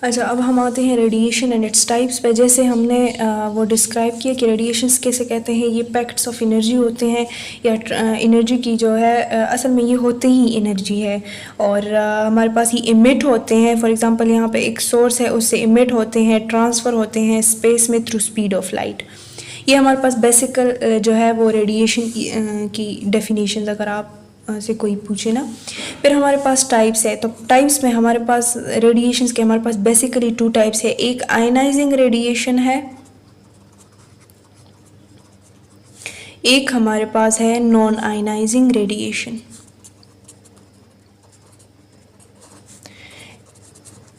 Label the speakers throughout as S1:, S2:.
S1: अच्छा, अब हम आते हैं रेडिएशन एंड इट्स टाइप्स पे। जैसे हमने वो डिस्क्राइब किया कि रेडिएशंस कैसे कहते हैं, ये पैकेट्स ऑफ एनर्जी होते हैं, या एनर्जी की जो है असल में ये होते ही एनर्जी है। और हमारे पास ये इमिट होते हैं। फॉर एग्जांपल यहाँ पे एक सोर्स है, उससे इमिट होते हैं, ट्रांसफ़र होते हैं स्पेस में थ्रू स्पीड ऑफ लाइट। ये हमारे पास बेसिकल जो है वो रेडिएशन की डेफिनेशन अगर आप से कोई पूछे ना। फिर हमारे पास टाइप्स है, तो टाइप्स में हमारे पास रेडिएशंस के हमारे पास बेसिकली 2 टाइप्स है। एक आयनाइजिंग रेडिएशन है, एक हमारे पास है नॉन आयनाइजिंग रेडिएशन।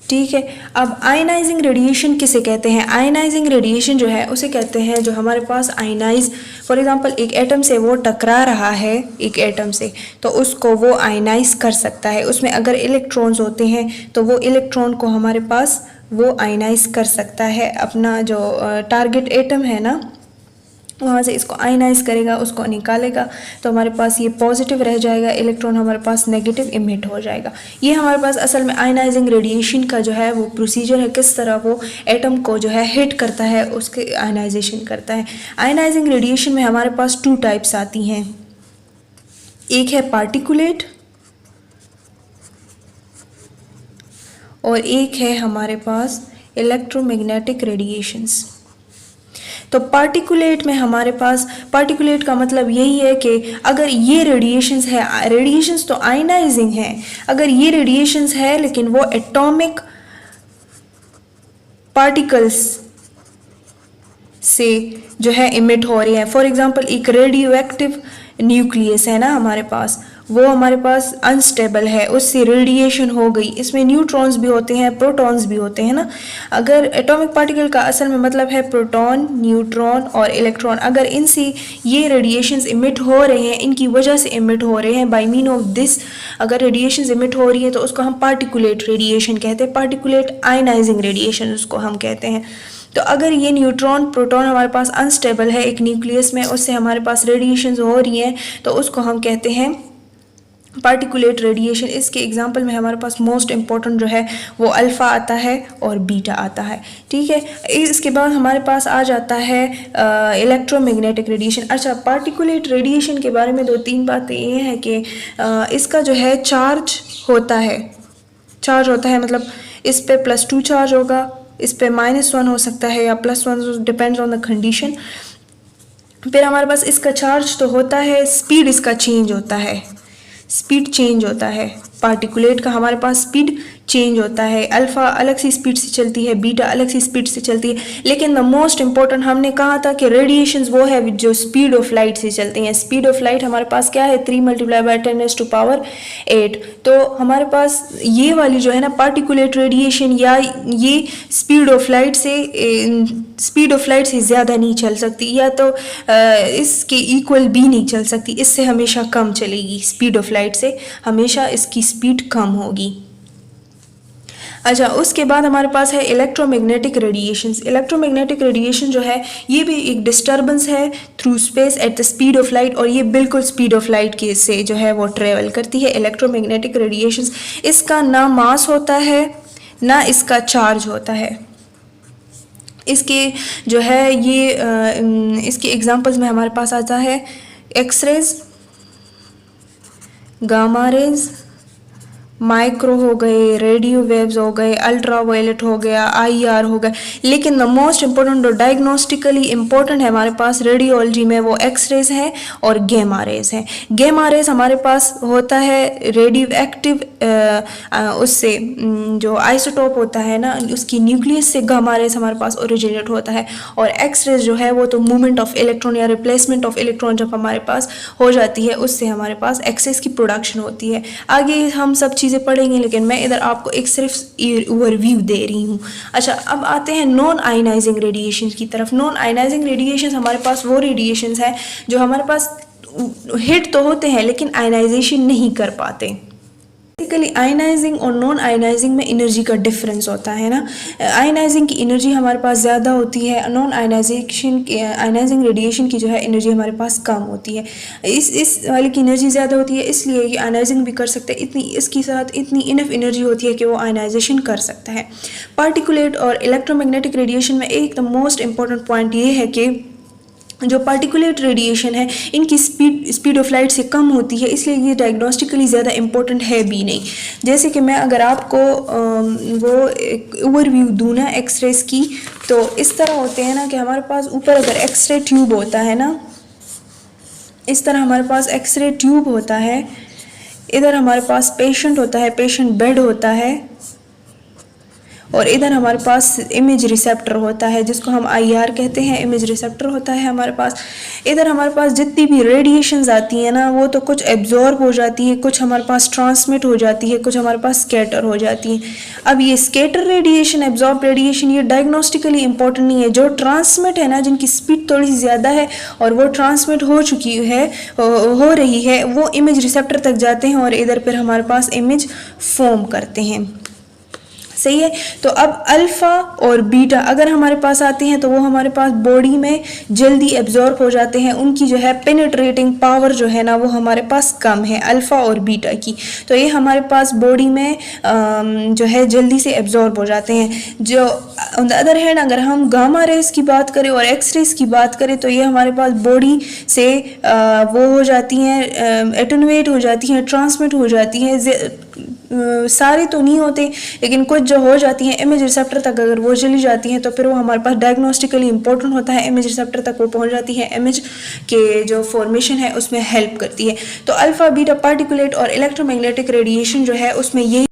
S1: ठीक है। अब आयनाइजिंग रेडिएशन किसे कहते हैं? आयनाइजिंग रेडिएशन जो है उसे कहते हैं जो हमारे पास आयनाइज, फॉर एग्जांपल एक एटम से वो टकरा रहा है एक एटम से, तो उसको वो आयनाइज कर सकता है। उसमें अगर इलेक्ट्रॉन्स होते हैं तो वो इलेक्ट्रॉन को हमारे पास वो आयनाइज कर सकता है। अपना जो टारगेट एटम है ना, वहाँ से इसको आयनाइज करेगा, उसको निकालेगा, तो हमारे पास ये पॉजिटिव रह जाएगा, इलेक्ट्रॉन हमारे पास नेगेटिव इमिट हो जाएगा। ये हमारे पास असल में आयनाइजिंग रेडिएशन का जो है वो प्रोसीजर है, किस तरह वो एटम को जो है हिट करता है, उसके आयनाइजेशन करता है। आयनाइजिंग रेडिएशन में हमारे पास 2 टाइप्स आती हैं। एक है पार्टिकुलेट और एक है हमारे पास इलेक्ट्रोमैग्नेटिक रेडिएशंस। तो पार्टिकुलेट में हमारे पास, पार्टिकुलेट का मतलब यही है कि अगर ये रेडिएशंस है, रेडिएशंस तो आयनाइजिंग है, अगर ये रेडिएशंस है लेकिन वो एटॉमिक पार्टिकल्स से जो है इमिट हो रही है। फॉर एग्जांपल एक रेडियो एक्टिव न्यूक्लियस है ना हमारे पास, वो हमारे पास अनस्टेबल है, उससे रेडिएशन हो गई। इसमें न्यूट्रॉन्स भी होते हैं, प्रोटॉन्स भी होते हैं ना। अगर एटॉमिक पार्टिकल का असल में मतलब है प्रोटॉन, न्यूट्रॉन और इलेक्ट्रॉन, अगर इनसे ये रेडिएशंस इमिट हो रहे हैं, इनकी वजह से इमिट हो रहे हैं, बाय मीन ऑफ दिस अगर रेडिएशंस इमिट हो रही है तो उसको हम पार्टिकुलेट रेडिएशन कहते हैं। पार्टिकुलेट आयनाइजिंग रेडिएशन उसको हम कहते हैं। तो अगर ये न्यूट्रॉन प्रोटॉन हमारे पास अनस्टेबल है एक न्यूक्लियस में, उससे हमारे पास रेडिएशंस हो रही हैं, तो उसको हम कहते हैं पार्टिकुलेट रेडिएशन। इसके एग्जांपल में हमारे पास मोस्ट इम्पॉर्टेंट जो है वो अल्फ़ा आता है और बीटा आता है। ठीक है। इसके बाद हमारे पास आ जाता है इलेक्ट्रोमैग्नेटिक रेडिएशन। अच्छा, पार्टिकुलेट रेडिएशन के बारे में 2-3 बातें ये हैं कि इसका जो है चार्ज होता है, मतलब इस पे +2 चार्ज होगा, इस पे -1 हो सकता है या +1, डिपेंड्स ऑन द कंडीशन। फिर हमारे पास इसका चार्ज तो होता है, स्पीड इसका चेंज होता है, स्पीड चेंज होता है। पार्टिकुलेट का हमारे पास स्पीड चेंज होता है, अल्फ़ा अलग सी स्पीड से चलती है, बीटा अलग सी स्पीड से चलती है। लेकिन द मोस्ट इम्पॉर्टेंट हमने कहा था कि रेडिएशंस वो है जो स्पीड ऑफ लाइट से चलती हैं। स्पीड ऑफ लाइट हमारे पास क्या है? 3 × 10⁸ तो हमारे पास ये वाली जो है ना पार्टिकुलेट रेडिएशन, या ये स्पीड ऑफ लाइट से ज़्यादा नहीं चल सकती, या तो इसके इक्वल भी नहीं चल सकती, इससे हमेशा कम चलेगी। स्पीड ऑफ लाइट से हमेशा इसकी स्पीड कम होगी। अच्छा, उसके बाद हमारे पास है इलेक्ट्रोमैग्नेटिक रेडिएशंस। इलेक्ट्रोमैग्नेटिक रेडिएशन जो है ये भी एक डिस्टर्बेंस है through space at the speed of light, और ये बिल्कुल स्पीड ऑफ लाइट के से जो है वो ट्रेवल करती है। इलेक्ट्रोमैग्नेटिक रेडिएशंस, इसका ना मास होता है ना इसका चार्ज होता है। इसके जो है ये इसके एग्जांपल्स में हमारे पास आता है एक्सरेज, गामा रेज, माइक्रो हो गए, रेडियो वेव्स हो गए, अल्ट्रा वायलेट हो गया, IR हो गया। लेकिन द मोस्ट इम्पोर्टेंट और डायग्नोस्टिकली इम्पोर्टेंट है हमारे पास रेडियोलॉजी में वो एक्सरेज है और गेमा रेज है। गेमा रेज हमारे पास होता है रेडियो एक्टिव, उससे जो आइसोटोप होता है ना उसकी न्यूक्लियस से गामा रेज हमारे पास ओरिजिनेट होता है। और एक्सरेज जो है वो तो मूवमेंट ऑफ इलेक्ट्रॉन या रिप्लेसमेंट ऑफ इलेक्ट्रॉन जब हमारे पास हो जाती है, उससे हमारे पास एक्सरेज की प्रोडक्शन होती है। आगे हम सब चीज़ें पढ़ेंगे, लेकिन मैं इधर आपको एक सिर्फ ओवरव्यू दे रही हूँ। अच्छा, अब आते हैं नॉन आयनाइजिंग रेडिएशन की तरफ। नॉन आयनाइजिंग रेडिएशन हमारे पास वो रेडिएशन है जो हमारे पास हिट तो होते हैं लेकिन आयनाइजेशन नहीं कर पाते। बेसिकली आयनाइजिंग और नॉन आयनाइजिंग में एनर्जी का डिफरेंस होता है ना। आयनाइजिंग की एनर्जी हमारे पास ज़्यादा होती है, नॉन आयनाइजिंग रेडिएशन की जो है एनर्जी हमारे पास कम होती है। इस वाले की एनर्जी ज़्यादा होती है, इसलिए ये आयनाइजिंग भी कर सकते हैं, इतनी इसके साथ इतनी इनफ एनर्जी होती है कि वो आयनाइजेशन कर सकता है। पार्टिकुलेट और इलेक्ट्रोमैग्नेटिक रेडिएशन में एक द मोस्ट इम्पॉर्टेंट पॉइंट ये है कि जो पार्टिकुलेट रेडिएशन है इनकी स्पीड ऑफ लाइट से कम होती है, इसलिए ये डायग्नोस्टिकली ज़्यादा इम्पोर्टेंट है भी नहीं। जैसे कि मैं अगर आपको वो एक ओवरव्यू दूँ ना एक्सरेज की, तो इस तरह होते हैं ना कि हमारे पास ऊपर अगर एक्सरे ट्यूब होता है ना, इस तरह हमारे पास एक्सरे ट्यूब होता है, इधर हमारे पास पेशेंट होता है, पेशेंट बेड होता है, और इधर हमारे पास इमेज रिसेप्टर होता है जिसको हम IR कहते हैं, इमेज रिसेप्टर होता है हमारे पास। इधर हमारे पास जितनी भी रेडिएशंस आती हैं ना, वो तो कुछ एब्जॉर्ब हो जाती है, कुछ हमारे पास ट्रांसमिट हो जाती है, कुछ हमारे पास स्कैटर हो जाती है। अब ये स्कैटर रेडिएशन, एब्जॉर्ब रेडिएशन, ये डायग्नोस्टिकली इंपॉर्टेंट नहीं है। जो ट्रांसमिट है ना, जिनकी स्पीड थोड़ी सी ज़्यादा है और वो ट्रांसमिट हो चुकी है, हो रही है, वो इमेज रिसेप्टर तक जाते हैं और इधर फिर हमारे पास इमेज फॉर्म करते हैं। सही है। तो अब अल्फ़ा और बीटा अगर हमारे पास आते हैं तो वो हमारे पास बॉडी में जल्दी एब्जॉर्ब हो जाते हैं, उनकी जो है पेनिट्रेटिंग पावर जो है ना वो हमारे पास कम है अल्फ़ा और बीटा की, तो ये हमारे पास बॉडी में जो है जल्दी से एब्जॉर्ब हो जाते हैं। जो ऑन द अदर हैंड अगर हम गामा रेज की बात करें और एक्स रेज की बात करें तो ये हमारे पास बॉडी से वो हो जाती हैं, एटेनुएट हो जाती हैं, ट्रांसमिट हो जाती हैं, सारी तो नहीं होते लेकिन कुछ जो हो जाती हैं इमेज रिसेप्टर तक अगर वो चली जाती हैं तो फिर वो हमारे पास डायग्नोस्टिकली इंपॉर्टेंट होता है, इमेज रिसेप्टर तक वो पहुंच जाती है, इमेज के जो फॉर्मेशन है उसमें हेल्प करती है। तो अल्फ़ा बीटा पार्टिकुलेट और इलेक्ट्रोमैग्नेटिक रेडिएशन जो है उसमें यही